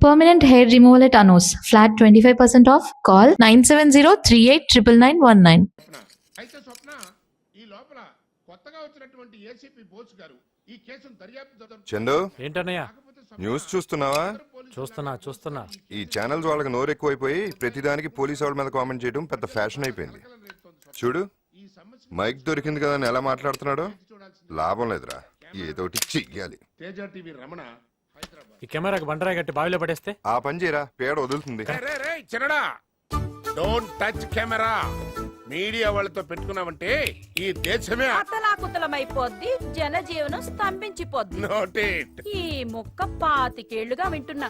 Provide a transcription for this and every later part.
Permanent hair removal at Anos. Flat 25% off. Call 970-389919. అయితే స్వప్న ఈ లోపల కొత్తగా వచ్చినటువంటి ఏసీపీ బోస్ గారు ఈ కేసును దర్యాప్తు చందు ఏంటన్నయ్య? న్యూస్ చూస్తున్నావా? చూస్తున్నా. ఈ ఛానల్స్ వాళ్ళకి నోరు ఎక్కువైపోయి ప్రతిదానికి పోలీసు వాళ్ళ మీద కామెంట్ చేయడం పెద్ద ఫ్యాషన్ అయిపోయింది. చూడు, మైక్ దొరికింది కదా అని ఎలా మాట్లాడుతున్నాడో. లాభం లేదురా, ఏదోటి చెయ్యాలి. తేజ టీవీ రమణ హైదరాబాద్. ఈ కెమెరాకి బండరాయి కట్టి బావిలో పడేస్తే ఆ పని చేయరా, పేడ వదులుతుంది. చిన్నడా, డోంట్ టచ్ కెమెరా. మీడియా వాళ్ళతో పెట్టుకున్నామంటే ఈ దేశమే అతలాకుతలమైపోద్ది, జనజీవనం స్తంభించిపోద్ది. నోటేట్. ఈ ముక్క 25 ఏళ్లుగా వింటున్నా,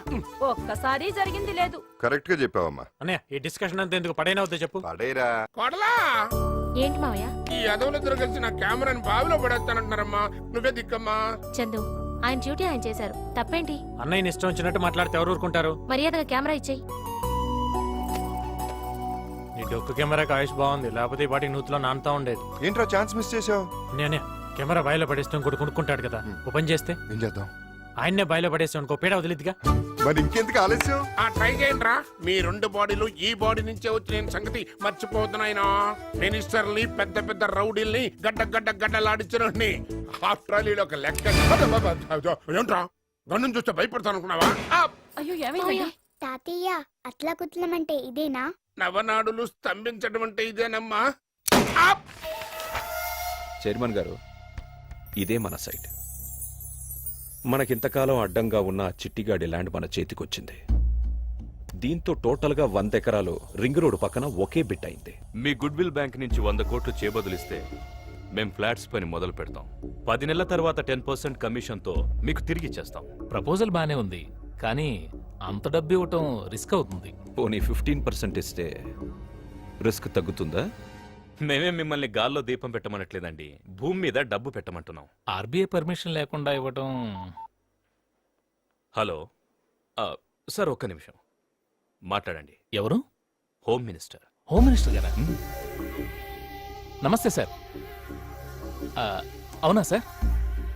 ఒక్కసారి జరిగింది లేదు. కరెక్ట్ గా చెప్పావమ్మా. అన్నయ్య, ఈ డిస్కషన్ అంతా ఎందుకు పడైనవుతో చెప్పు. పడేరా. కొడలా, ఏంటి మావయ్య? ఈ అదవులిద్దరు కలిసి నా కెమెరాని బావిలో పడేస్తానంటున్నారమ్మా. నువ్వే దిక్కమ్మా. చందు, ఆయన డ్యూటీ ఆయన చేశారు, తప్పేంటి? అన్నయ్యని ఇష్టం వచ్చినట్టు మాట్లాడితే ఎవరు ఊరుకుంటారు? మర్యాదగా కెమెరా ఇచ్చేయి. నీ డొక్కు కెమెరాకి ఆయుష్ బాగుంది, లేకపోతే ఈ పాటికి నూతులో నానుతా ఉండేది. ఏంట్రా ఛాన్స్ మిస్ చేసావు? అన్నయ్య, కెమెరా బావిలో పడేస్తే ఇంకోటి కొనుక్కుంటాడు కదా, ఓ పని చేస్తే ఏం చేద్దాం? ఆయన్నే బావిలో పడేస్తే ఇంకో పీడ వదిలిద్దిగా. మరి ఇంకెందుకు ఆలస్యం? ఆ ట్రై చేయండి రా. మీ రెండు బాడీలు ఈ బాడీ నుంచే వచ్చిన సంగతి మర్చిపోతున్నాయినా. మినిస్టర్ని, పెద్ద పెద్ద రౌడీల్ని గడ్డలాడించిన ఆఫ్టర్ ఆల్ ఒక లెక్క. ఏంట్రా, గన్ను చూస్తే భయపడతాను అనుకున్నావా? అయ్యో, ఏమైంది తాతయ్య? అట్లా కుట్లమంటే ఇదేనా? నవనాడులు స్తంభించడం అంటే ఇదేనమ్మా. చైర్మన్ గారు, ఇదే మన సైట్. మనకింతకాలం అడ్డంగా ఉన్న చిట్టిగాడి ల్యాండ్ మన చేతికొచ్చింది. దీంతో టోటల్గా 100 ఎకరాలు రింగ్ రోడ్ పక్కన ఒకే బిట్ అయింది. మీ గుడ్ విల్ బ్యాంక్ నుంచి 100 కోట్లు చేబదులిస్తే మేం ఫ్లాట్స్ పని మొదలు పెడతాం. 10 నెలల తర్వాత 10% కమిషన్తో మీకు తిరిగి ఇచ్చేస్తాం. ప్రపోజల్ బానే ఉంది, కానీ అంత డబ్బు ఇవ్వటం రిస్క్ అవుతుంది. పోనీ 15% ఇస్తే రిస్క్ తగ్గుతుందా? మేమేం మిమ్మల్ని గాల్లో దీపం పెట్టమనట్లేదండి, భూమి మీద డబ్బు పెట్టమంటున్నాం. ఆర్బీఐ పర్మిషన్ లేకుండా ఇవ్వటం. హలో సార్, ఒక్క నిమిషం మాట్లాడండి. ఎవరు? Home minister. హోమ్ మినిస్టర్ గారా? నమస్తే సార్. అవునా సార్,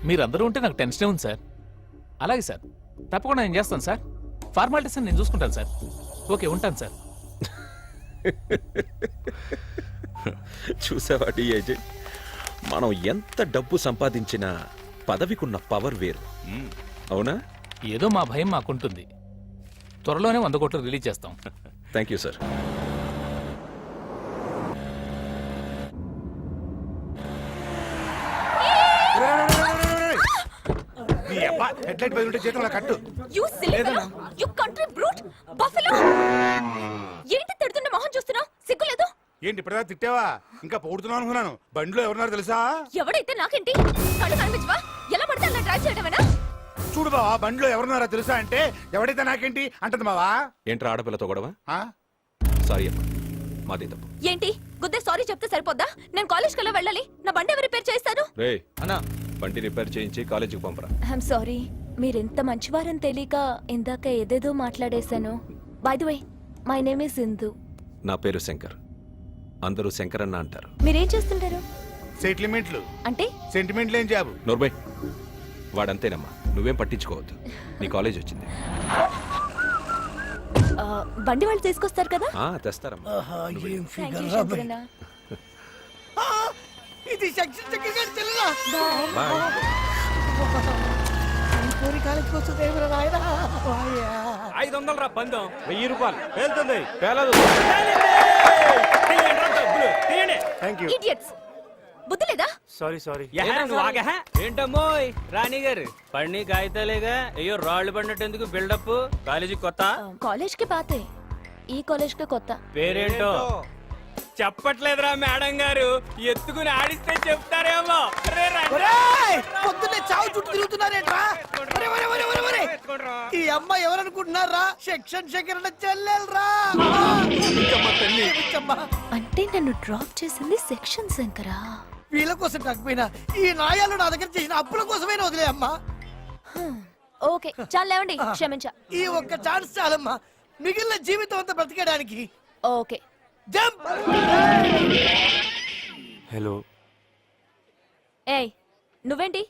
మీరందరూ ఉంటే నాకు టెన్షనే ఉంది సార్. అలాగే సార్, తప్పకుండా నేను చేస్తాను సార్. ఫార్మాలిటీస్ నేను చూసుకుంటాను సార్. ఓకే, ఉంటాను సార్. చూసావా డిఐజీ, మనం ఎంత డబ్బు సంపాదించినా పదవికున్న పవర్ వేరు. అవునా? ఏదో మా భయం మాకుంటుంది. త్వరలోనే 100 కోట్లు రిలీజ్ చేస్తాం. Thank you sir. ఏంటి తిడుతున్న మొహం చూస్తున్నావు? సిగ్గులేదు? ఏంటి ఇప్పుడే తిట్టావా? ఇంకా పొగుడుతున్నావు అనుకున్నాను. బండిలో ఎవరున్నారు తెలుసా? ఎవడైతే నాకేంటి? కళ్ళు కనిపించవా? ఎలా పడితే అలా డ్రైవ్ చేయడమేనా? చూడు బావా, బండిలో ఎవరున్నారో తెలుసా అంటే ఎవడైతే నాకేంటి అంటది బావా. ఏంట్రా ఆడపిల్లతో గొడవ? సారీ అమ్మా, మాదే తప్పు. ఏంటి గుద్దే సారీ చెప్తే సరిపోద్దా? నేను కాలేజ్ కల్లా వెళ్ళాలి. నా బండి ఎవరు రిపేర్ చేస్తారు? రే అన్నా, బండి రిపేర్ చేయించి కాలేజీకి పంపరా. ఐఎమ్ సారీ, మీరెంత మంచివారని తెలియక ఇందాక ఏదేదో మాట్లాడేశాను. By the way, my name is Sindhu. నా పేరు శంకర్, అందరూ శంకర్ అన్న అంటారు. మీరేం చేస్తుంటారు? సెటిల్మెంట్లు అంటే? సెంటిమెంట్లు ఏం జాబు? నోర్బై, వాడంతేనమ్మా, నువ్వేం పట్టించుకోవద్దు. నీ కాలేజ్ వచ్చింది. బండి వాళ్ళు తీసుకొస్తారు కదా? తెస్తారమ్మా. ఇది సెక్షన్ సెక్రటరీ చెల్లెలా? బాయ్. పూరి కాలేజ్కి వస్తుంది ఏమిరా నాయనా? 500 రా పందెం, 1000 రూపాయలు పేలుతుంది. పేలదు. ఇడియట్స్, బుద్ధి లేదా? సారీ. ఏంటమ్మో రాణి గారు, పడిని కాగితాలేగా? అయ్యో, రాళ్లు పడినట్టు ఎందుకు బిల్డప్? కాలేజీ కొత్త? కాలేజ్ కి పాతే, ఈ కాలేజ్ కి కొత్త. పేరేంటో చెప్పట్లేదురా మేడం గారు, ఎత్తుకుని ఆడిస్తే చెప్తారేమో. పొద్దున్నే చావు చుట్టూ తిరుగుతున్నారేట్రా? ఈ అమ్మ ఎవరనుకుంటున్నారా? సెక్షన్ శంకరణ చెల్లెలరా. అంటే నన్ను డ్రాప్ చేసింది సెక్షన్ శంకరా? వీళ్ళ కోసం కాకపోయినా ఈ నాయాలు నా దగ్గర చేసిన అప్పుల కోసమైనా వదిలే అమ్మా. ఓకే, చాలు లేవండి, క్షమించా. ఈ ఒక్క ఛాన్స్ చాలమ్మా, మిగిలిన జీవితం అంతా బ్రతికేయడానికి. Okay, jump. హలో. ఏయ్, నువ్వేంటి?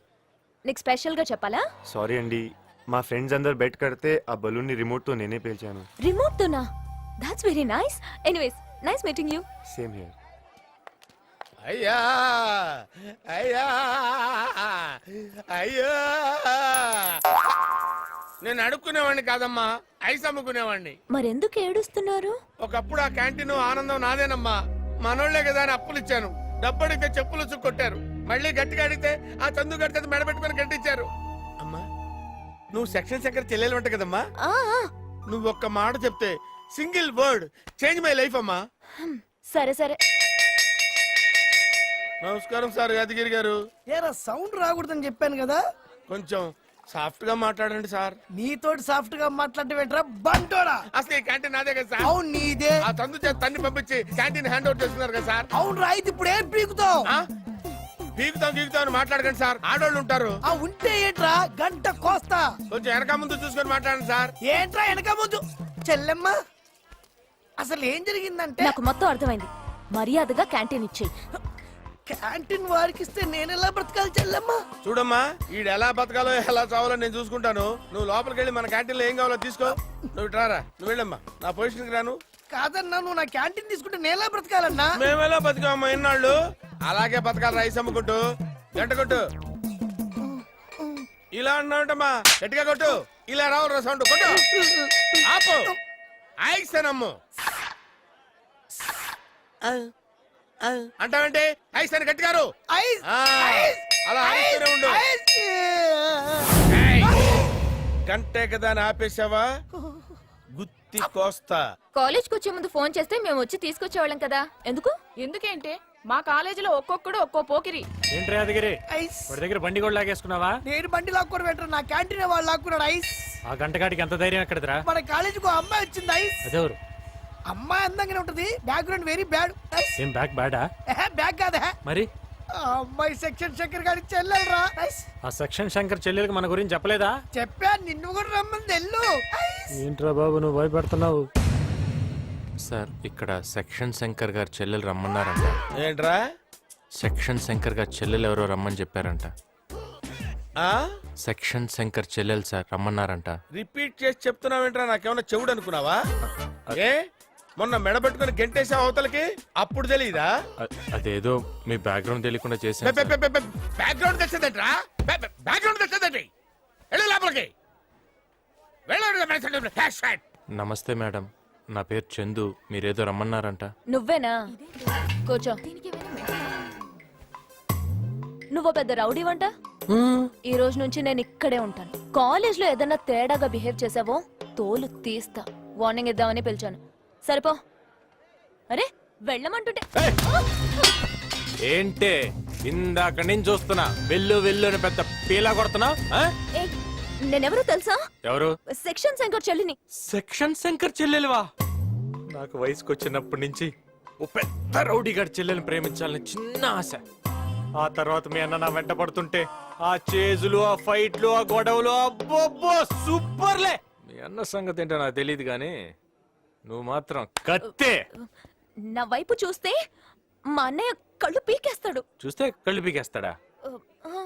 నీకు స్పెషల్ గా చెప్పాలా? సారీ అండి, మా ఫ్రెండ్స్ అందరు బెట్ కడితే ఆ బలూన్ ని రిమోట్ తో నేనే పేల్చాను. రిమోట్ తోనా? That's very nice. Anyways, nice meeting you. Same here. అయ్యా అయ్యా అయ్యా, నేను అడుక్కునేవాడిని కాదమ్మా, ఐస్ అమ్ముకునేవాడిని. మరెందుకు ఏడుస్తున్నారు? ఒకప్పుడు ఆ క్యాంటీన్ ఆనందం నాదేనమ్మా. మనోళ్లే కదా అని అప్పులు ఇచ్చాను. డబ్బు అడిగితే చెప్పులు ఉచ్చు కొట్టారు. మళ్ళీ గట్టిగా అడిగితే ఆ చందు గడితే మెడబెట్టుకుని గట్టించారు. అమ్మా, నువ్వు సెక్షన్ శంకర్ చెల్లెలు ఉంటా కదమ్మా. ఆ, ఆ. నువ్వు ఒక్క మాట చెప్తే, single word change my life అమ్మా. సరే సరే. నమస్కారం సార్ యాదగిరి గారు. ఏరా సౌండ్ రాకూడదని చెప్పాను కదా. కొంచెం సాఫ్ట్ గా మాట్లాడండి సార్. నీతోటి సాఫ్ట్ గా మాట్లాడటం బంటోడా. అసలు ఈ క్యాంటీన్ నాదే కదా సార్. అవును నీదే. ఆ తందు చేత తన్ని పంపించి క్యాంటీన్ హ్యాండ్ ఓవర్ చేస్తున్నారు కదా సార్. అవును రా, ఇది ఇప్పుడు ఏం పీకుతావు? పీకుతాం గీకుతాం అని మాట్లాడకండి సార్, ఆడోళ్ళు ఉంటారు. ఆ ఉంటే ఏంట్రా, గంట కోస్తా. కొంచెం వెనక ముందు చూసుకొని మాట్లాడండి సార్. ఏంట్రా వెనక ముందు? చెల్లెమ్మ, అసలు ఏం జరిగిందంటే, నాకు మొత్తం అర్థమైంది. మర్యాదగా క్యాంటీన్ ఇచ్చేయి. క్యాంటీన్ వారికి ఇస్తే నేను ఎలా బ్రతకాలి చెల్లెమ్మ? చూడమ్మా, ఈడు ఎలా బతకాలో ఎలా చావాలో నేను చూసుకుంటాను. నువ్వు లోపలికి వెళ్ళి మన క్యాంటీన్ లో ఏం కావాలో తీసుకో. నువ్వు ఇటు రారా, నువ్వు వెళ్ళమ్మా, నా పొజిషన్కి రాను. కాదన్నా, నువ్వు నా క్యాంటీన్ తీసుకుంటే నేను ఎలా బ్రతకాలన్నా? మేమెలా బతికామమ్మా ఇన్నాళ్ళు, అలాగే బతకాలి రైస్ అమ్ముకుంటూ. గంట కొట్టు. ఇలా అన్నావుంటమ్మా, గట్టిగా కొట్టు. ఇలా రావు సౌండ్ కొట్టు. ఆపు. ఐసనమ్ము అంటావంటే ఐస్ అని గట్టిగారు. ఐస్, ఆ, అలా అరుస్తూనే ఉండు. ఐస్. ఏయ్, గంటే కదా అని ఆపేశావా? గుత్తి కోస్తా. కాలేజ్కి వచ్చే ముందు ఫోన్ చేస్తే మేము వచ్చి తీసుకొచ్చేవాళ్ళం కదా. ఎందుకు? ఎందుకేంటే మా కాలేజీలో ఒక్కొక్కడు ఒక్కో పోకిరి. ఏంట్రా యాదగిరి, ఐస్. వాడి దగ్గర బండి కూడా లాగేసుకున్నావా? నేను బండి లాక్కొని పెట్టరు, నా క్యాంటీన్ వాళ్ళు లాక్కున్నాడు. ఐస్. ఆ గంటగాడికి ఎంత ధైర్యం ఎక్కడదిరా? మన కాలేజీకి అమ్మాయి వచ్చింది. ఐస్. అదెవరు? అమ్మాయి అందంగానే ఉంటది, బ్యాక్గ్రౌండ్ వెరీ బ్యాడ్. ఏం బ్యాక్ బ్యాడా? బ్యాక్ కాదా? మరి ఆ అమ్మాయి సెక్షన్ శంకర్ గారికి చెల్లెలరా. ఆ సెక్షన్ శంకర్ చెల్లెలకి మన గురించి చెప్పలేదా? చెప్పా, నిన్ను కూడా రమ్మని తెల్లు. ఏంట్రా బాబు నువ్వు భయపెడుతున్నావు? సార్, ఇక్కడ సెక్షన్ శంకర్ గారు చెల్లెలు రమ్మన్నారంట. ఏంట్రా? సెక్షన్ శంకర్ గారు చెల్లెలు ఎవరో రమ్మని చెప్పారంట. సెక్షన్ శంకర్ చెల్లెలు సార్ రమ్మన్నారంట. రిపీట్ చేసి చెప్తున్నావేంట్రా? నాకేమన్నా చెవుడు అనుకున్నావా? ఏ మొన్న మెడబెట్టుకుని గెంటేసా అవతలకి, అప్పుడు తెలియదా? అదేదో మీ బ్యాక్గ్రౌండ్ తెలియకుండా చేశాను. బ్యాక్గ్రౌండ్ తెచ్చేదేంట్రా? బ్యాక్గ్రౌండ్ తెచ్చేదేంటి? వెళ్ళు లోపలికి. నమస్తే మేడం, నా పేరు చందు. మీరేదో రమ్మన్నారంట. నువ్వేనా? కూర్చో. నువ్వు పెద్ద రౌడీ వంట. ఈ రోజు నుంచి నేను ఇక్కడే ఉంటాను. కాలేజ్ లో ఏదైనా తేడాగా బిహేవ్ చేసావో తోలు తీస్తా. వార్నింగ్ ఇద్దామని పిలిచాను. సరిపో. అరే వెళ్ళమంటుంటే. ఏంటే ఇందాక నేను చూస్తున్నా, వెళ్ళు వెళ్ళు అని పెద్ద పీలా కొడుతున్నా. ఏయ్, నేనెవరో తెలుసా? ఎవరు? సెక్షన్ శంకర్ చెల్లిని. సెక్షన్ శంకర్ చెల్లెలువా? నాకు వయసుకు వచ్చినప్పటి నుంచి ఓ పెద్ద రౌడీ గారి చెల్లెల్ని ప్రేమించాలని చిన్న ఆశ. ఆ తర్వాత మీ అన్న నా వెంట పడుతుంటే ఆ చేజులు, ఆ ఫైట్లు, ఆ గొడవలు, అబ్బో సూపర్లే. మీ అన్న సంగతి ఏంటో నాకు తెలియదు గానీ నువ్వు మాత్రం కత్తే. నా వైపు చూస్తే మా అన్నయ్య కళ్ళు పీకేస్తాడు. చూస్తే కళ్ళు పీకేస్తాడా?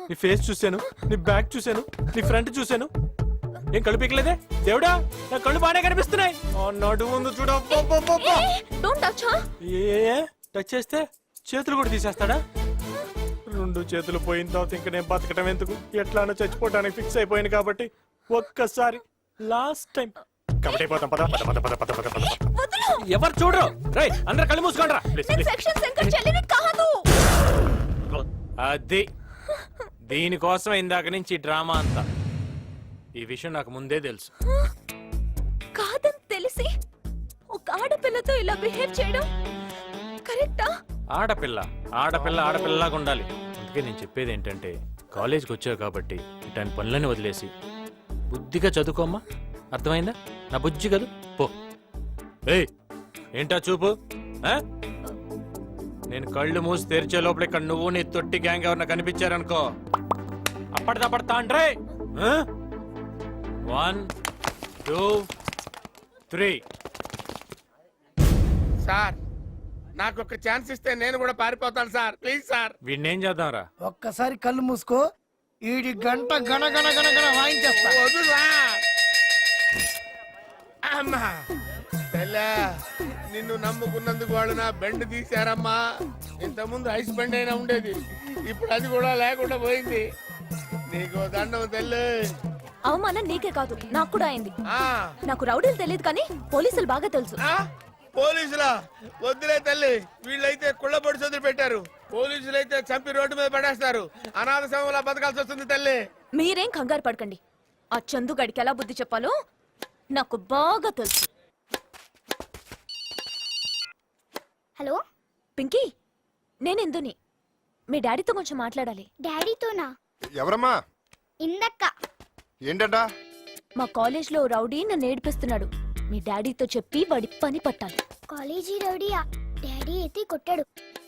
నీ ఫేస్ చూశాను, నీ బ్యాక్ చూశాను, నీ ఫ్రంట్ చూశాను. ఏం కళ్ళు పీకలేదే? దేవుడా, నా కళ్ళు బాగానే కనిపిస్తున్నాయి. నడు ముందు చూడ. టచ్ చేస్తే చేతులు కూడా తీసేస్తాడా? రెండు చేతులు పోయిన తర్వాత ఇంక నేను బతకటం ఎందుకు? ఎట్లానో చచ్చిపోవడానికి ఫిక్స్ అయిపోయాను కాబట్టి ఒక్కసారి లాస్ట్ టైం కాబట్టి పోతాం. పద పద పద పద పద పద పద. ఎవరు చూడరు. రేయ్, అందరు కళ్ళు మూసుకోండి రా. సెక్షన్ శంకర్ చెల్లిని కాదు. అది దీనికోసం ఇందాక నుంచి డ్రామా అంతా. ఈ విషయం నాకు ముందే తెలుసు. కాదని తెలిసి ఒక ఆడపిల్లతో ఇలా బిహేవ్ చేయడం కరెక్టా? ఆడపిల్ల ఆడపిల్ల ఆడపిల్లలాగా ఉండాలి. అందుకే నేను చెప్పేది ఏంటంటే, కాలేజ్కి వచ్చావు కాబట్టి ఇట్లాంటి పనులని వదిలేసి బుద్ధిగా చదువుకోమ్మా. అర్థమైందా? నా బుజ్జి కదూ, పో. ఏయ్, ఏంటా చూపు? నేను కళ్ళు మూసి తెరిచే లోపల ఇక్కడ నువ్వు నీ తొట్టి గ్యాంగ్ ఎవరన్నా కనిపించారనుకో, అప్పటిదప్పడతా అంటే 1 2 3. సార్, నాకు ఒక ఛాన్స్ ఇస్తే నేను కూడా పారిపోతాను సార్. Please sir. వీడిని ఏం చేద్దాంరా? ఒక్కసారి కళ్ళు మూసుకో, ఈడి గంట గణ గణ గణ గణ వాయించేస్తా. వదులా అమ్మా తెల్లా, నిన్ను నమ్ముకున్నందుకు వాళ్ళు నా బెండ్ తీశారమ్మా. ఇంతకుముందు ఐస్ బండ్ అయినా ఉండేది, ఇప్పుడు అది కూడా లేకుండా పోయింది. నీకు దండం తెల్లు. అవమానం నీకే కాదు నాకు కూడా అయింది. ఆ, నాకు రౌడీలు తెలియదు కానీ పోలీసులు బాగా తెలుసు. ఆ, పోలీసులా? వద్దులే తల్లి, వీళ్ళైతే కుళ్ళబొడి చదువు పెట్టారు. పోలీసులైతే చంపి రోడ్డు మీద పడేస్తారు. అనాథ సమయంలో బతకాల్సి వస్తుంది తల్లి. మీరేం కంగారు పడకండి. ఆ చందు గడికి ఎలా బుద్ధి చెప్పాలో నాకు బాగా తెలుసు. హలో పింకీ, నేను ఇందుని. మీ డాడీతో కొంచెం మాట్లాడాలి. డాడీతోనా? ఎవరమ్మా? ఇందక్క. ఏంటంట? మా కాలేజ్లో రౌడీ నన్ను ఏడిపిస్తున్నాడు. మీ డాడీతో చెప్పి వాడి పని పట్టాలి. కాలేజీ రౌడీయా? డాడీ అయితే కొట్టాడు,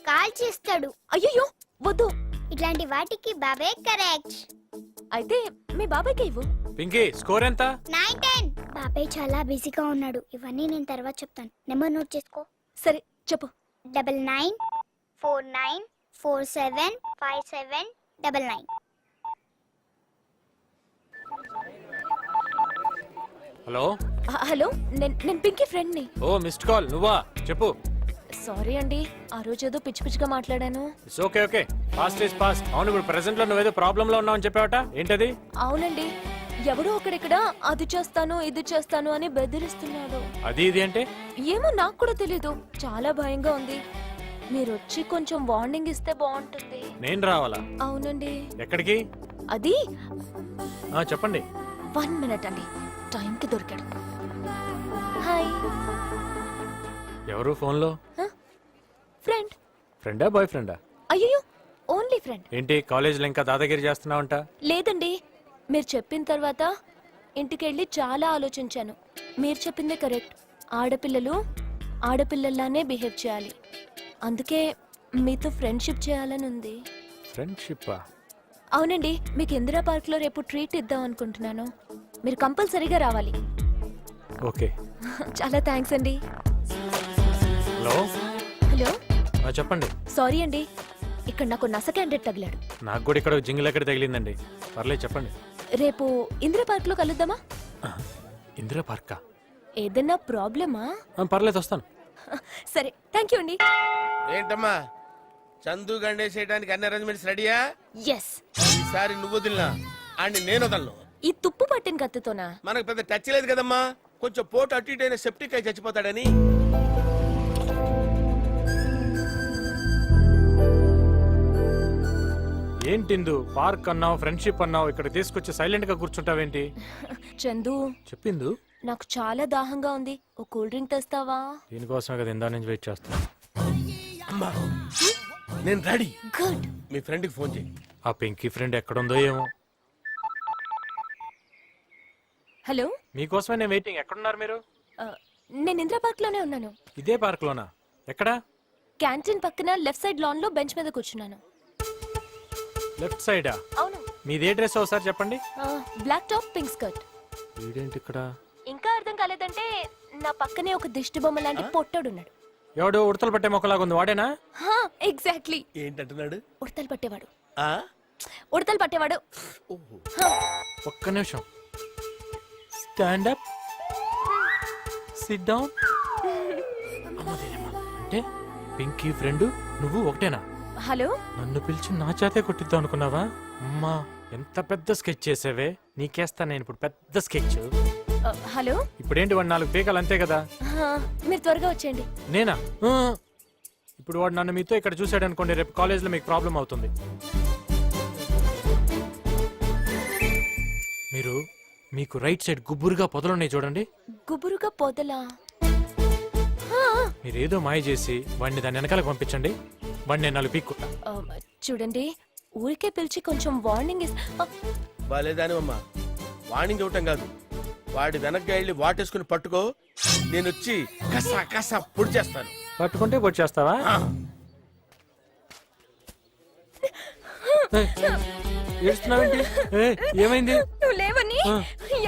కాల్ చేస్తాడు. అయ్యయ్యో వద్దు. ఇట్లాంటి వాటికి బాబే కరెక్ట్. అయితే మీ బాబాయ్కి ఇవ్వు. పింకీ స్కోర్ ఎంత? 9-10. బాబాయ్ చాలా బిజీగా ఉన్నాడు, ఇవన్నీ నేను తర్వాత చెప్తాను. నెంబర్ నోట్ చేసుకో. సరే చెప్పు. 9949475799. హలో. హలో, నేను పింకీ ఫ్రెండ్ని. ఓ మిస్డ్ కాల్, నువ్వా? చెప్పు. సారీ అండి, ఆ రోజు ఏదో పిచ్చి పిచ్చిగా మాట్లాడాను. It's okay okay, past is past. అవును, ఇప్పుడు ప్రెసెంట్ లో నువ్వేదో ప్రాబ్లం లో ఉన్నావు అని చెప్పావట, ఏంటది? అవునండి, ఎవడో ఒకడిక్కడ అది చేస్తాను ఇది చేస్తాను అని బెదిరిస్తున్నాడు. అది ఇది అంటే? ఏమో నాకు కూడా తెలీదు, చాలా భయంగా ఉంది. మీరు వచ్చి కొంచెం వార్నింగ్ ఇస్తే బాగుంటుంది. నేను రావాలా? అవునండి. ఎక్కడికి? అది చెప్పండి. 1 మినిట్ అండి, టైంకి దొరికాడు. హాయ్. ఎవరు ఫోన్ లో? ఫ్రెండ్. ఫ్రెండా బాయ్ ఫ్రెండా? అయ్యో, ఓన్లీ ఫ్రెండ్. ఏంటి కాలేజ్ లో ఇంకా దాదాగిరి చేస్తున్నావంట? లేదండి, మీరు చెప్పిన తర్వాత ఇంటికెళ్ళి చాలా ఆలోచించాను. మీరు చెప్పిందే కరెక్ట్. ఆడపిల్లలు ఆడపిల్లల్లానే బిహేవ్ చేయాలి. అందుకే మీతో ఫ్రెండ్షిప్ చేయాలని ఉంది. ఫ్రెండ్షిప్పా? అవునండి, మీకు ఇందిరా పార్క్ లో రేపు ట్రీట్ ఇద్దాం అనుకుంటున్నాను. మీరు కంపల్సరీగా రావాలి. ఓకే. చాలా థ్యాంక్స్ అండి. హలో. హలో. చెప్పండి. సారీ అండి, ఇక్కడ నాకు నస క్యాండిడేట్ తగిలాడు. నాకు కూడా ఇక్కడ జింగిల్ ఎక్కడ తగిలిందండి. పర్లేదు చెప్పండి. రేపు ఇందిరా పార్క్ లో కలుద్దామా? ఇందిరా పార్కా? ఏదన్నా ప్రాబ్లమా? పర్లేదు, వస్తాను. సరే, థ్యాంక్ యూ అండి. ఏంటమ్మా, చందు గండేసేయడానికి అన్ని అరేంజ్మెంట్స్ రెడీయా? ఎస్. ఈసారి నువ్వు వదిలినా అండ్ నేను వదలను. ఈ తుప్పు పట్టిన కత్తితోనా? మనకు పెద్ద టచ్ లేదు కదమ్మా, కొంచెం పోటు అటు ఇటు అయిన సెప్టిక్ అయి చచ్చిపోతాడని. ఏంటిందు పార్క్ అన్నావు, ఫ్రెండ్షిప్ అన్నావు, ఇక్కడ తీసుకొచ్చి సైలెంట్ గా కూర్చుంటావేంటి? చందు, చెప్పిందు. నాకు చాలా దాహంగా ఉంది, ఓ కూల్ డ్రింక్ తెస్తావా? దీనికోసమే కదా ఇందా నుంచి వెయిట్ చేస్తాను. అమ్మా నేను రెడీ. గుడ్. మీ ఫ్రెండ్కి ఫోన్ చేయి. ఆ పింకీ ఫ్రెండ్ ఎక్కడుందో ఏమో. హలో. మీకోసమే నేను వెయిటింగ్. ఎక్కడున్నారు మీరు? నేను ఇందిరా పార్క్ లోనే ఉన్నాను. ఇదే పార్క్ లోనా? ఎక్కడా? క్యాంటీన్ పక్కన లెఫ్ట్ సైడ్ లాన్ లో బెంచ్ మీద కూర్చున్నాను. లెఫ్ట్ సైడా? అవును. మీదే డ్రెస్ ఒకసారి చెప్పండి. Black top, pink skirt. వీడేంటి ఇక్కడ? ఇంకా అర్థం కాలేదంటే నా పక్కనే ఒక దిష్టి బొమ్మ లాంటి పొట్టోడున్నాడు. ఎవడు ఉడతలు పట్టే మొక్కలాగా ఉంది, వాడేనా? ఎగ్జాక్ట్లీ. ఏంటంటున్నాడు? ఉడతలు పట్టేవాడు. ఆ? ఉడతలు పట్టేవాడు. ఒక్క నిమిషం. Stand up, SIT down. అంటే పింకీ ఫ్రెండ్ నువ్వు ఒకటేనా? హలో. నన్ను పిలిచి నా చేతే కొట్టిద్దాం అనుకున్నావా? అమ్మా, ఎంత పెద్ద స్కెచ్ చేసావే. నీకేస్తా నేను ఇప్పుడు పెద్ద స్కెచ్. హలో. ఇప్పుడేంటి, వాడు 4 పీకలు అంతే కదా? మీరు త్వరగా వచ్చేయండి. నేనా? ఇప్పుడు వాడు నన్ను మీతో ఇక్కడ చూసాడు అనుకోండి, రేపు కాలేజ్లో మీకు ప్రాబ్లం అవుతుంది. మీకు రైట్ సైడ్ గుబురుగా పొదలున్నాయి చూడండి. గుబురుగా పొదలా? మీరేదో మాయ చేసి వాడిని దాని వెనకాలకు పంపించండి. వాడిని 4 పీక్కుంటా. చూడండి, ఊరికే పిలిచి కొంచెం వార్నింగ్ బాలేదానివమ్మా, వార్నింగ్ ఇవ్వటం కాదు, వాడి వెనక్కి వెళ్ళి వాటేసుకుని పట్టుకో, నేను వచ్చి కసా కసా పొడి చేస్తాను. పట్టుకుంటే పొడి చేస్తావా? ఏడుస్తున్నావేంటి? ఏమైంది? నువ్వు లేవని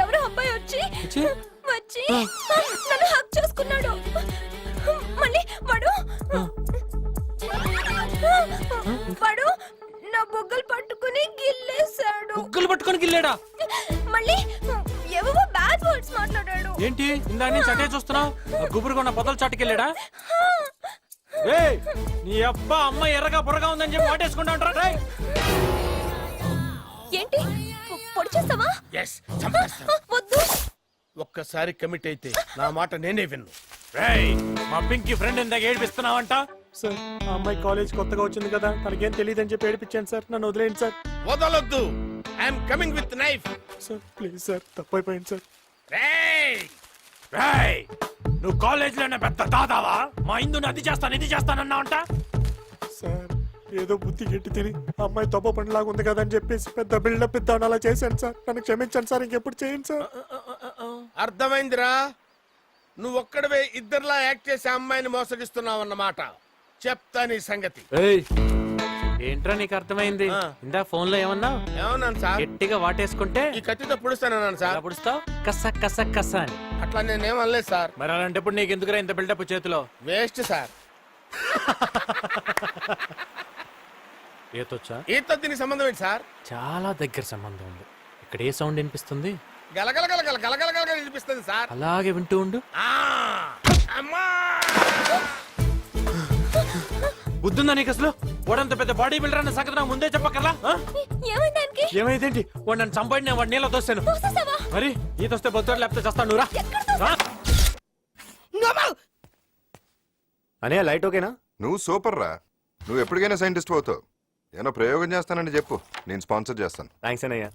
ఎవరో అబ్బాయి వచ్చి నన్ను హక్ చేసుకున్నాడు. మళ్ళీ వాడు నా బొగ్గలు పట్టుకుని గిల్లేశాడు. ఏంటి ఇందా నుంచి అటే చూస్తున్నావు? గుబురుగా ఉన్న పొదల చాటుకెళ్ళాడా? ఏయ్, నీ అబ్బా అమ్మ ఎర్రగా బుర్రగా ఉందని చెప్పి వాటేసుకుంటా ఉంటారా? రేయ్! ఏంటి పొడి చేస్తావా? ఎస్ చంపేస్తా. వద్దు. ఒక్కసారి కమిట్ అయితే నా మాట నేనే విన్ను. రేయ్, మా పింకీ ఫ్రెండ్ ఇందాక ఏడిపిస్తున్నావంట? సార్ ఆ అమ్మాయి కాలేజ్ కొత్తగా వచ్చింది కదా, తనకేం తెలియదని చెప్పి ఏడిపించాను సార్. నన్ను వదిలేయండి సార్. వదలొద్దు. I'm coming with knife. Sir please sir, తప్పైపోయింది సార్. రేయ్ రేయ్, నువ్వు కాలేజీలోనే పెద్ద దాదావా? మా ఇందుని అది చేస్తాను ఇది చేస్తానన్నావంట? సార్ ఏదో బుద్ధి గట్టి తిని ఆ అమ్మాయి తప్ప పనిలాగా ఉంది కదా అని చెప్పేసి పెద్ద బిల్డప్ ఇద్దాను అలా చేశాను సార్. నన్ను క్షమించండి సార్, ఇంకెప్పుడు చేయండి సార్. అర్థమైందిరా? నువ్వు ఒక్కడవే ఇద్దరిలా యాక్ట్ చేసి అమ్మాయిని మోసగిస్తున్నావు అన్నమాట. చెప్తా నీ సంగతి. ఏయ్, ఏంట్రా నీకు అర్థమైంది? ఇందా ఫోన్ లో ఏమన్నావు? ఏమన్నాను సార్? గట్టిగా వాటేసుకుంటే ఈ కత్తితో పుడుస్తానన్నాను సార్. ఎలా పుడుస్తావు? కస కస కస అని. అట్లా నేనేం అనలేదు సార్. మరి అలాంటప్పుడు నీకు ఎందుకురా ఇంత బిల్డప్ చేతిలో? Waste sir. ఏతొచ్చా? ఈతో దీనికి సంబంధం ఏంటి సార్? చాలా దగ్గర సంబంధం ఉంది. ఇక్కడ ఏ సౌండ్ వినిపిస్తుంది? గలగల గలగల గలగల గలగల వినిపిస్తుంది సార్. అలాగే వింటూ ఉండు. అమ్మా! బుద్ధుందా నీకు అసలు? వాడంత పెద్ద బాడీ బిల్డర్ అన్న సంగతి నాకు ముందే చెప్పకర్లా? ఏమైంది దానికి? ఏమైందేంటి? వాడు నన్ను చంపండి, వాడు నీళ్ళ తోస్తాను. తోసేసావా? మరి ఈత వస్తే బొత్తాడు, లేకపోతే చేస్తాను. నువ్వు రా. రా. అనే లైట్ ఓకేనా? నువ్వు సూపర్ రా. నువ్వు ఎప్పటికైనా సైంటిస్ట్ అవుతావు. ఏమో ప్రయోగం చేస్తానని చెప్పు, నేను స్పాన్సర్ చేస్తాను. థ్యాంక్స్ అన్నయ్య.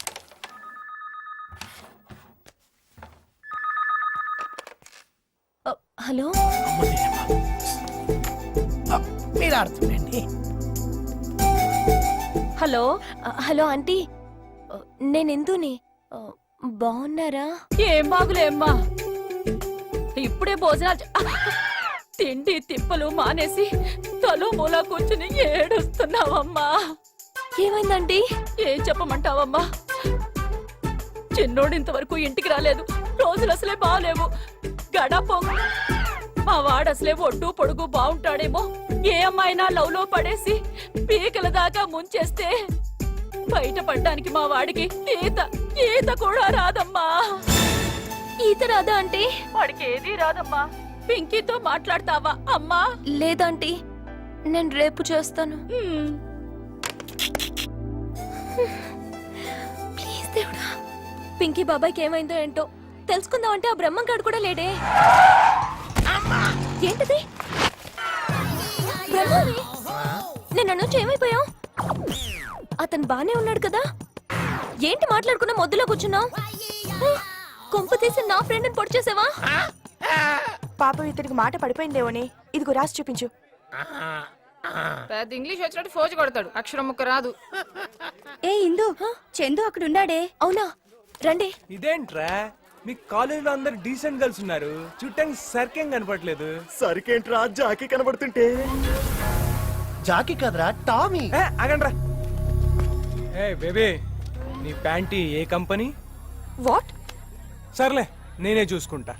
హలో, మీరు ఆడుతుండండి. హలో. హలో ఆంటీ, నేను ఇందుని. బాగున్నారా? ఏం బాగులేమ్మా, ఇప్పుడే భోజనాలు తిండి తిప్పలు మానేసి తలో మూల కూర్చుని ఏడుస్తున్నావమ్మా. ఏమైందండి? ఏం చెప్పమంటావమ్మా? చిన్నోడు ఇంతవరకు ఇంటికి రాలేదు. రోజులు అసలే బాగాలేవు. గడపం మా వాడు అసలే ఒడ్డు పొడుగు బాగుంటాడేమో. ఏ అమ్మాయినా లవ్ లో పడేసి పీకల దాకా ముంచేస్తే బయటపడ్డానికి మా వాడికి ఈత కూడా రాదమ్మా. ఈత రాదా అంటే? వాడికి ఏది రాదమ్మా. పింకీతో మాట్లాడతావా అమ్మా? లేదంటీ, నేను రేపు చేస్తాను. ప్లీజ్ దేవుడా, పింకీ బాబాయ్కి ఏమైందో ఏంటో తెలుసుకుందామంటే ఆ బ్రహ్మంగాడు కూడా లేడే. ఏంటిది? బ్రహ్మని నిన్న నుంచి ఏమైపోయావు? అతను బానే ఉన్నాడు కదా? ఏంటి మాట్లాడుకున్నా మొద్దులో కూర్చున్నావు? కొంపు తీసి నా ఫ్రెండ్ ని పొడి చేసావా? పాపం ఇతనికి మాట పడిపోయిందేమోని. ఇదిగో రాసి చూపించు. పెద్ద ఇంగ్లీష్ వచ్చినట్టు ఫోజు కొడతాడు, అక్షరం ముక్క రాదు. ఏ ఇందు, చందు అక్కడ ఉండాడే. అవునా, రండి. ఇదేంట్రా, మీ కాలేజ్ లో అందరు డీసెంట్ గర్ల్స్ ఉన్నారు, చుట్టానికి సరికేం కనపడలేదు. సరికేంట్రా, జాకీ కనబడుతుంటే. జాకీ కదరా, టామీ. ఆగండ్రా. ఏ బేబీ, నీ ప్యాంటీ ఏ కంపెనీ? వాట్? సర్లే, నేనే చూసుకుంటా.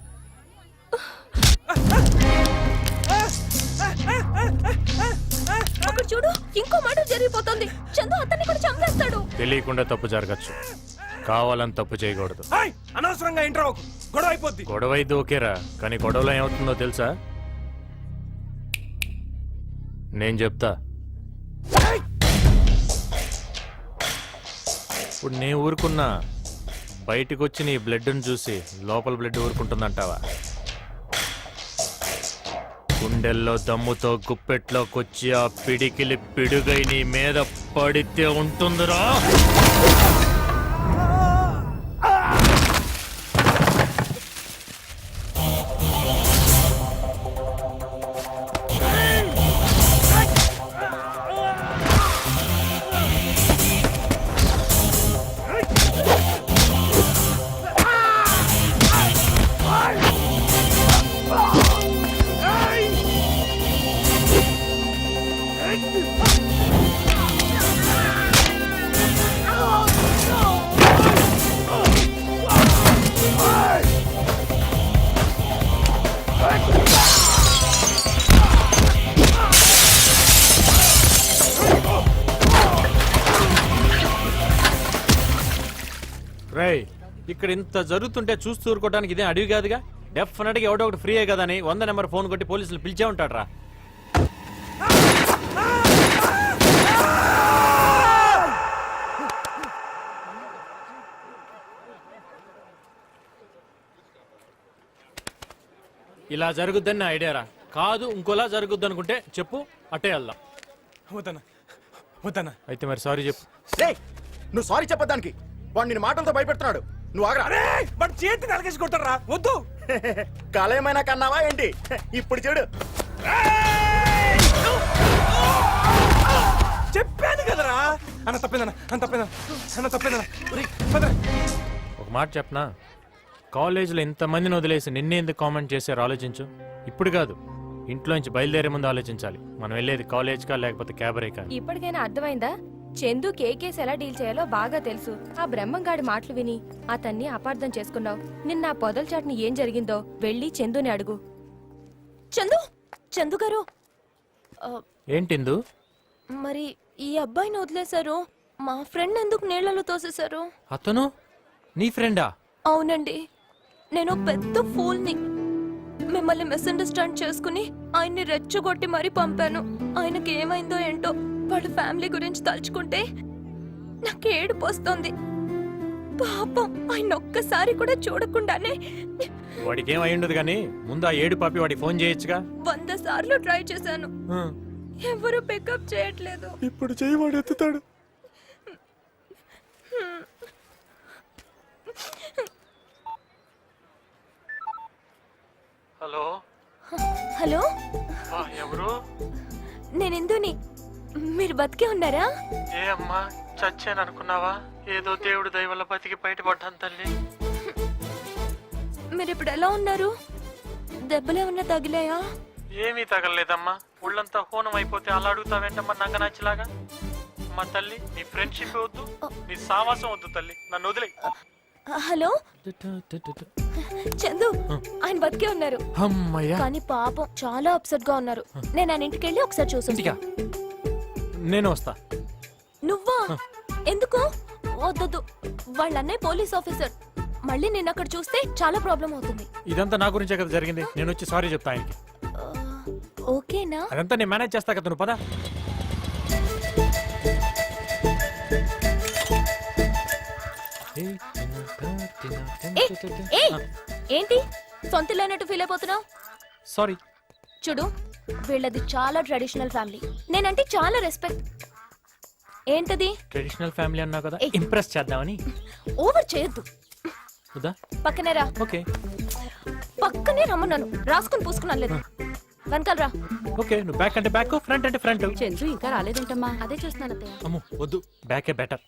అక్కడ చూడు, ఇంకో మాట జరిగిపోతుంది. చందు అతన్ని కూడా చంపేస్తాడు. తెలియకుండా తప్పు జరగచ్చు, కావాలని తప్పు చేయకూడదు. అనవసరంగా ఇంట్రా గొడవ అయిపోద్ది. గొడవ అయితే ఓకేరా, కానీ గొడవలో ఏమవుతుందో తెలుసా? నేను చెప్తా. ఇప్పుడు నేను ఊరుకున్నా, బయటికి వచ్చి నీ బ్లడ్ని చూసి లోపల బ్లడ్ ఊరుకుంటుందంటావా? గుండెల్లో దమ్ముతో గుప్పెట్లోకొచ్చి ఆ పిడికిలి పిడుగై నీ మీద పడితే ఉంటుందిరా. రేయ్, ఇక్కడ ఇంత జరుగుతుంటే చూస్తూ ఊరుకోవడానికి ఇదే అడవి కాదుగా. డెఫినెట్ గా ఎవడో ఒకటి ఫ్రీయే కదా అని 100 నెంబర్ ఫోన్ కొట్టి పోలీసులు పిలిచే ఉంటాడు రా. ఇలా జరుగుద్దని నా ఐడియా రా. కాదు ఇంకోలా జరుగుద్ది అనుకుంటే చెప్పు, అట్టే వెళ్దాం. వద్దనా అయితే మరి సారీ చెప్పు. నువ్వు సారీ చెప్పడానికి వాడు నిన్ను మాటలతో భయపెడుతున్నాడు. నువ్వు ఆగరా. వాడు చేతి నరకేసి కొట్టారా. వద్దు. కళ ఏమైనా కన్నావా ఏంటి? ఇప్పుడు చూడు. చెప్పాను కదరా. అన్న తప్పేదన్నా. ఒక మాట చెప్పనా, కాలేజీలో ఇంతమందిని వదిలేసి నిన్నే ఎందుకు కామెంట్ చేశారు ఆలోచించు. ఇప్పుడు కాదు, ఇంట్లో నుంచి బయలుదేరే ముందు ఆలోచించాలి. మనం వెళ్ళేది కాలేజ్కా లేకపోతే క్యాబరేకా. ఇప్పటికైనా అర్థమైందా? చందు కేకేస్ ఎలా డీల్ చేయాలో బాగా తెలుసు. ఆ బ్రహ్మంగాడి మాటలు విని అతన్ని అపార్థం చేసుకున్నావు. నిన్న ఆ పొదల చాటుని ఏం జరిగిందో వెళ్ళి చందుని అడుగు. చందు గారు, ఏంటిందు? మరి ఈ అబ్బాయిని వదిలేశారు, మా ఫ్రెండ్ ఎందుకు నీళ్లలో తోసేశారు? అతను నీ ఫ్రెండా? అవునండి, నేను పెద్ద ఫూల్ని. మిమ్మల్ని మిస్అండర్స్టాండ్ చేసుకుని ఆయన్ని రెచ్చగొట్టి మరీ పంపాను. ఆయనకి ఏమైందో ఏంటో, వాళ్ళ ఫ్యామిలీ గురించి తలుచుకుంటే నాకు ఏడుపు వస్తుంది. పాపం ఆయన ఒక్కసారి కూడా చూడకుండానే వాడికి ఏం అయి ఉండదు కానీ ముందు ఆ ఏడు పాపి వాడికి ఫోన్ చేయొచ్చుగా. 100 సార్లు ట్రై చేశాను, ఎవరు పికప్ చేయట్లేదు. ఇప్పుడు చెయ్యి వాడు ఎత్తుతాడు. హలో హలో, ఎవరు? నేను ఇందుని. మీరు బతికే ఉన్నారా? ఏ అమ్మా, చచ్చాను అనుకున్నావా? ఏదో దేవుడు దయ వల్ల బతికి బయటపడ్డాను తల్లి. మీరు ఇప్పుడు ఎలా ఉన్నారు? దెబ్బలేమన్నా తగిలాయా? ఏమీ తగలలేదమ్మా, ఒళ్ళంతా హోనం అయిపోతే అలా అడుగుతావేంటమ్మా నంగనాచిలాగా. అమ్మా తల్లి, నీ ఫ్రెండ్షిప్ వద్దు, నీ సావాసం వద్దు తల్లి, నన్ను వదిలే. హలో చందు, ఆయన బతికే ఉన్నారు. అమ్మయ్యా. కానీ పాపం చాలా అప్సెట్ గా ఉన్నారు. నేను ఆయన ఇంటికి వెళ్ళి ఒకసారి చూసి. నేను వస్తా. నువ్వా? ఎందుకు? వద్దొద్దు, వాళ్ళ అన్నయ్య పోలీస్ ఆఫీసర్. మళ్ళీ నేను అక్కడ చూస్తే చాలా ప్రాబ్లం అవుతుంది. ఇదంతా నా గురించే కదా జరిగింది, నేను వచ్చి సారీ చెప్తా ఆయనకి. ఓకేనా? అదంతా నేను మేనేజ్ చేస్తా కదా, నువ్వు పదా. ఏంటి సొంత లేనట్టు ఫీల్ అయిపోతున్నావు? సారీ. చూడు, వీళ్ళది చాలా ట్రెడిషనల్ ఫ్యామిలీ. నేనంటే చాలా రెస్పెక్ట్. ఏంటది? ట్రెడిషనల్ ఫ్యామిలీ అన్నా కదా, ఇంప్రెస్ చేద్దామని. ఓవర్ చేయొద్దు. పక్కనే రా. ఓకే. పక్కనే రమ్మన్నాను, రాసుకుని పూసుకున్నాను లేదు. వెనకాల రా. ఓకే, నువ్వు బ్యాక్ అంటే బ్యాక్, ఫ్రంట్ అంటే ఫ్రంట్. చంద్రు ఇంకా రాలేదంటమ్మా. అదే చూస్తున్నాను అత్తయ్య. అమ్ము వద్దు, బ్యాకే బెటర్.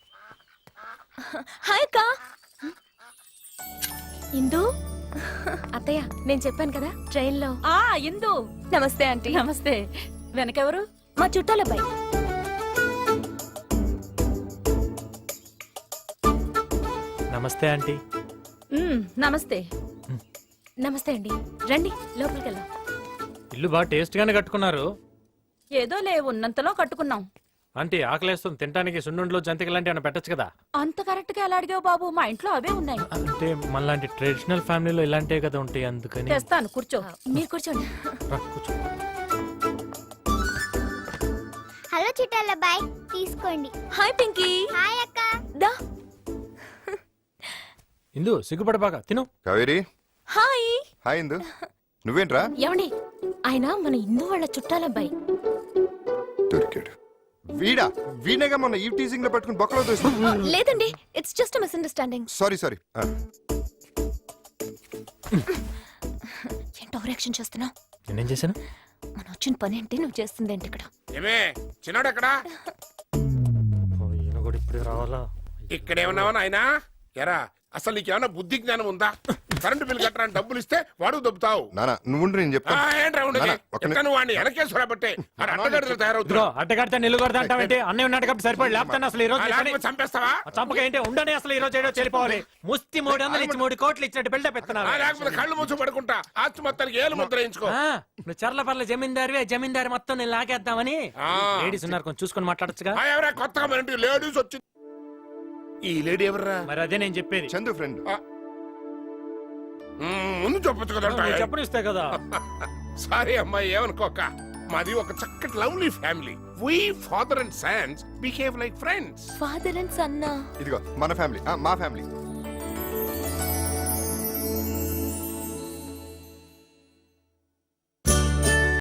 హాయ్ అక్క. ఇందు. అత్తయ్య, నేను చెప్పాను కదా ట్రైన్ లో. ఇందు. నమస్తే ఆంటీ. నమస్తే. వెనకెవరు? మా చుట్టాలబ్బాయి. నమస్తే ఆంటీ. నమస్తే. నమస్తే అండి, రండి లోపలికి వెళ్దాం. ఇల్లు బాగా టేస్ట్ గానే కట్టుకున్నారు. ఏదో లే, ఉన్నంతలో కట్టుకున్నాం. ఆంటీ ఆకలేస్తుంది, తినడానికి సున్నుండలు జంతికలు లాంటివి ఏమైనా పెట్టచ్చు కదా. అంత కరెక్ట్ గా ఎలా అడిగావు బాబు? మా ఇంట్లో అవే ఉన్నాయి. అంటే మనలాంటి ట్రెడిషనల్ ఫ్యామిలీలో ఇలాంటివి కదా ఉంటాయి, అందుకని. తెస్తాను, కూర్చో. మీరు కూర్చోండి. రా, కూర్చో. హలో చుట్టాల బాయ్, తీసుకోండి. హాయ్ పింకీ. హాయ్ అక్క. దా. ఇందు సిగ్గుపడబాగా తిను. కావేరి. హాయ్. హాయ్ ఇందు. నువ్వేంట్రా? ఏమండి, ఆయన మన ఇందు వాళ్ళ చుట్టాలబ్బాయి. దొరికాడు. వీడేగా మొన్న ఈ టీజింగ్ లో పెట్టుకుని బొక్కలో దోస్తున్నా. లేదండి, ఇట్స్ జస్ట్ మిస్అండర్స్టాండింగ్. సారీ. ఏంటో ఓవరాక్షన్ చేస్తున్నావు? నేనేం చేశాను? మనం వచ్చిన పని ఏంటి, నువ్వు చేస్తుంది ఏంటి ఇక్కడ? ఏమే చిన్నాడు ఎక్కడా? ఈయన కూడా ఇప్పుడు రావాలా? ఇక్కడేమన్నావా నాయనా? ఎరా, అసలు నీకేమన్నా బుద్ధి జ్ఞానం ఉందా? కరెంటు బిల్ కట్టడానికి డబ్బులు ఇస్తే వాడు దొబ్బుతావు. నానా నువ్వు నేను చెప్తాను. ఏంట్రా ఉండేది? ఎక్కను వాడిని వెనకేశ్వరబట్టే అడ్డగడ్డలు తయారవుతున్నా. అడ్డగడితే నిలుగొడతా అంటావేంటి? అన్నయ్య ఉన్నాడు కాబట్టి సరిపడి లేపుతాను. అసలు ఈ రోజు చంపేస్తావా? చంపక ఏంటి ఉండని, అసలు ఈ రోజు ఏడో చెడిపోవాలి. ముస్తి 300 ఇచ్చి 3 కోట్లు ఇచ్చినట్టు బిల్డప్ ఎత్తున్నారు. లేకపోతే కళ్ళు మూసి పడుకుంటా, ఆస్తి మొత్తానికి ఏలు ముద్ర వేయించుకో. నువ్వు చర్లపర్ల జమీందారి మొత్తం నేను లాగేద్దామని. లేడీస్ ఉన్నారు, కొంచెం చూసుకొని మాట్లాడచ్చుగా. ఎవరా కొత్తగా మన ఇంటికి లేడీస్ వచ్చి? ఈ లేడీ ఎవర్రా? మరి అదే నేను చెప్పేది. చందు ఫ్రెండ్. ముందు చెప్పొచ్చు మీరు కదా చెప్పనిస్తే కదా. సారీ అమ్మాయి, ఏమనుకోక. మాది ఒక చక్కటి lovely family. We father and sons behave like friends. Father and సన్నా? ఇదిగో మన ఫ్యామిలీ, మా ఫ్యామిలీ.